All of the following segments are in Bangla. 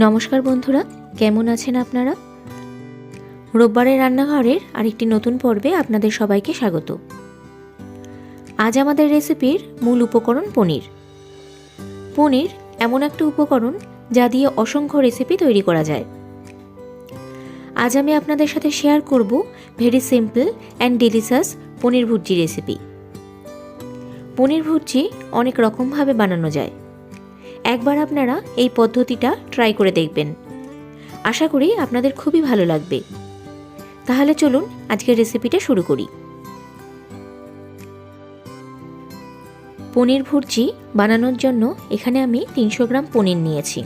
নমস্কার বন্ধুরা, কেমন আছেন আপনারা? রোববারের রান্নাঘরের আরেকটি নতুন পর্বে আপনাদের সবাইকে স্বাগত। আজ আমাদের রেসিপির মূল উপকরণ পনির। পনির এমন একটা উপকরণ যা দিয়ে অসংখ্য রেসিপি তৈরি করা যায়। আজ আমি আপনাদের সাথে শেয়ার করব very simple and delicious paneer bhurji recipe. Paneer bhurji অনেক রকমভাবে বানানো যায়। একবার আপনারা এই পদ্ধতিটা ট্রাই করে দেখবেন। আশা করি আপনাদের খুবই ভালো লাগবে। তাহলে চলুন আজকের রেসিপিটা শুরু করি। পনির ভুর্জি বানানোর জন্য এখানে আমি 300 গ্রাম পনির নিয়েছি।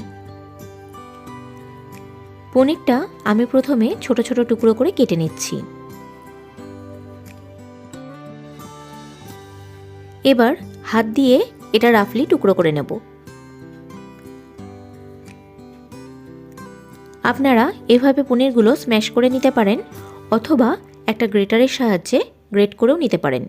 পনিরটা আমি প্রথমে ছোট ছোট টুকরো করে কেটে নিচ্ছি। এবার হাত দিয়ে এটা রাফলি টুকরো করে নেব। আপনারা এভাবে পনিরগুলো স্ম্যাশ করে নিতে পারেন অথবা একটা গ্রেটারের সাহায্যে গ্রেট করেও নিতে পারেন।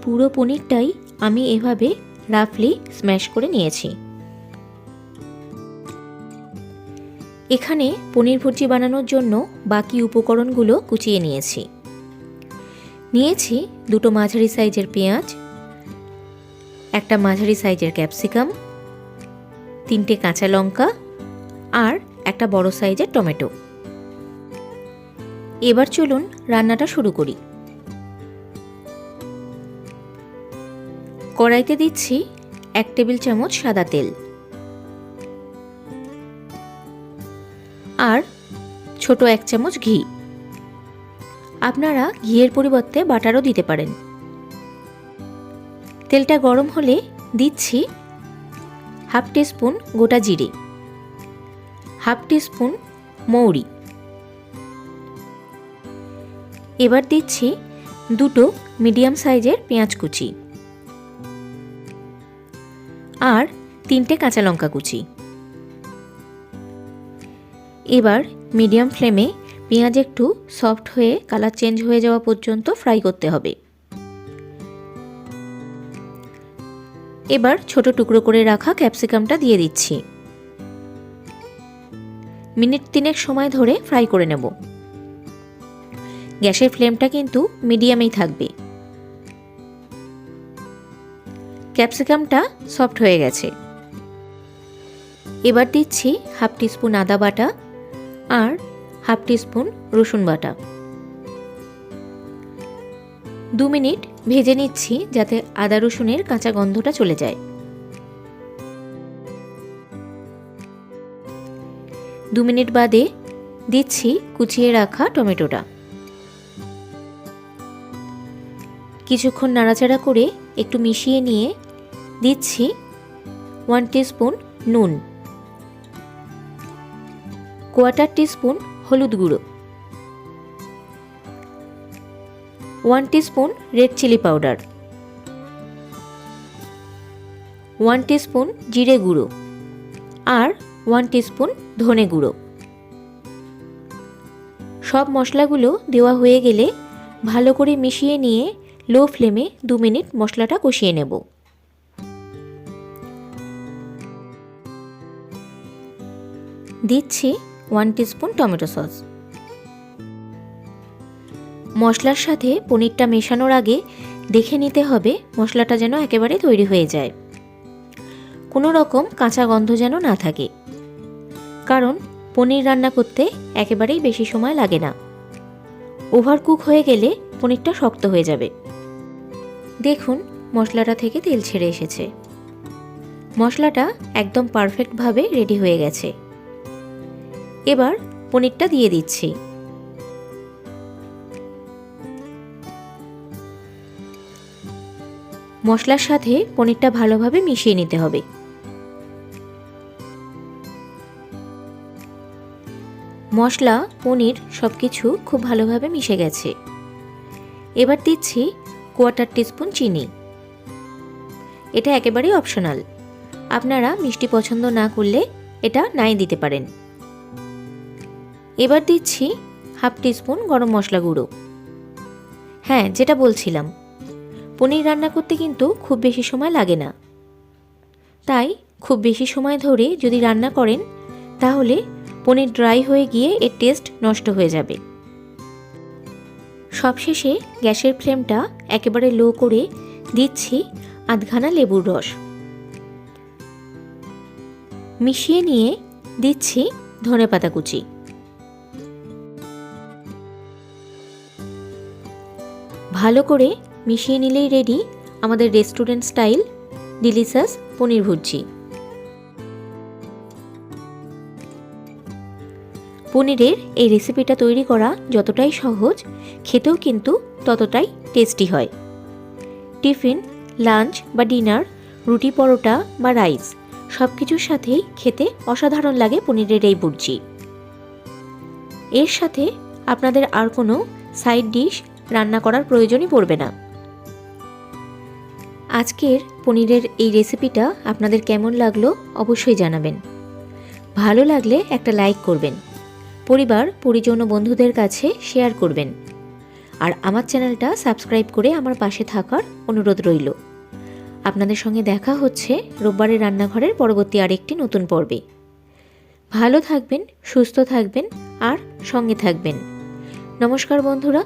পুরো পনিরটাই আমি এভাবে রাফলি স্ম্যাশ করে নিয়েছি। এখানে পনির ভুর্জি বানানোর জন্য বাকি উপকরণগুলো কুচিয়ে নিয়েছি দুটো মাঝারি সাইজের পেঁয়াজ, একটা মাঝারি সাইজের ক্যাপসিকাম, 3টে কাঁচা লঙ্কা আর একটা বড় সাইজের টমেটো। এবার চলুন রান্নাটা শুরু করি। কড়াইতে দিচ্ছি 1 টেবিল চামচ সাদা তেল আর ছোট 1 চামচ ঘি। আপনারা ঘিয়ের পরিবর্তে বাটারও দিতে পারেন। তেলটা গরম হলে দিচ্ছি 1/2 টিস্পুন গোটা জিরে, 1/2 টিস্পুন মৌরি। এবার দিচ্ছি দুটো মিডিয়াম সাইজের পেঁয়াজ কুচি আর 3টে কাঁচা লঙ্কা কুচি। এবার মিডিয়াম ফ্লেমে পেঁয়াজ একটু সফট হয়ে কালার চেঞ্জ হয়ে যাওয়া পর্যন্ত ফ্রাই করতে হবে। এবার ছোট টুকরো করে রাখা ক্যাপসিকামটা দিয়ে দিচ্ছি। মিনিট 3 সময় ধরে ফ্রাই করে নেব। গ্যাসের ফ্লেমটা কিন্তু মিডিয়ামেই থাকবে। ক্যাপসিকামটা সফট হয়ে গেছে। এবার দিচ্ছি 1/2 টিস্পুন আদা বাটা আর 1/2 টিস্পুন রসুন বাটা। 2 মিনিট ভেজে নিচ্ছি যাতে আদা রসুনের কাঁচা গন্ধটা চলে যায়। 2 মিনিট বাদে দিচ্ছি কুচিয়ে রাখা টমেটোটা। কিছুক্ষণ নাড়াচাড়া করে একটু মিশিয়ে নিয়ে দিচ্ছি 1 টিস্পুন নুন, 1/4 টিস্পুন হলুদ গুঁড়ো, 1 teaspoon red chilli powder, 1 teaspoon জিরে গুঁড়ো আর 1 টিস্পুন ধনে গুঁড়ো। সব মশলাগুলো দেওয়া হয়ে গেলে ভালো করে মিশিয়ে নিয়ে লো ফ্লেমে 2 মিনিট মশলাটা কষিয়ে নেব। দিচ্ছি 1 টিস্পুন টমেটো সস। মশলার সাথে পনিরটা মেশানোর আগে দেখে নিতে হবে মশলাটা যেন একেবারে তৈরি হয়ে যায়, কোনো রকম কাঁচা গন্ধ যেন না থাকে। কারণ পনির রান্না করতে একেবারেই বেশি সময় লাগে না। ওভারকুক হয়ে গেলে পনিরটা শক্ত হয়ে যাবে। দেখুন মশলাটা থেকে তেল ছেড়ে এসেছে। মশলাটা একদম পারফেক্টভাবে রেডি হয়ে গেছে। এবার পনিরটা দিয়ে দিচ্ছি। মশলার সাথে পনিরটা ভালোভাবে মিশিয়ে নিতে হবে। মশলা পনির সবকিছু খুব ভালোভাবে মিশে গেছে। এবার দিচ্ছি 1/4 টিস্পুন চিনি। এটা একেবারেই অপশনাল। আপনারা মিষ্টি পছন্দ না করলে এটা নাই দিতে পারেন। এবার দিচ্ছি 1/2 টিস্পুন গরম মশলা গুঁড়ো। হ্যাঁ, যেটা বলছিলাম, পনির রান্না করতে কিন্তু খুব বেশি সময় লাগে না। তাই খুব বেশি সময় ধরে যদি রান্না করেন তাহলে পনির ড্রাই হয়ে গিয়ে এর টেস্ট নষ্ট হয়ে যাবে। সবশেষে গ্যাসের ফ্লেমটা একেবারে লো করে দিচ্ছি আধখানা লেবুর রস, মিশিয়ে নিয়ে দিচ্ছি ধনেপাতা কুচি। ভালো করে মিশিয়ে নিলেই রেডি আমাদের রেস্টুরেন্ট স্টাইল ডিলিশাস পনির ভুর্জি। পনিরের এই রেসিপিটা তৈরি করা যতটাই সহজ, খেতেও কিন্তু ততটাই টেস্টি হয়। টিফিন, লাঞ্চ বা ডিনার, রুটি, পরোটা বা রাইস সব কিছুর সাথেই খেতে অসাধারণ লাগে পনিরের এই ভুর্জি। এর সাথে আপনাদের আর কোনো সাইড ডিশ রান্না করার প্রয়োজনই পড়বে না। আজকের পনিরের এই রেসিপিটা আপনাদের কেমন লাগলো অবশ্যই জানাবেন। ভালো লাগলে একটা লাইক করবেন, পরিবার, পরিজন ও বন্ধুদের কাছে শেয়ার করবেন, আর আমার চ্যানেলটা সাবস্ক্রাইব করে আমার পাশে থাকার অনুরোধ রইল। আপনাদের সঙ্গে দেখা হচ্ছে রোববারের রান্নাঘরের পরবর্তী আরেকটি নতুন পর্বে। ভালো থাকবেন, সুস্থ থাকবেন আর সঙ্গে থাকবেন। নমস্কার বন্ধুরা।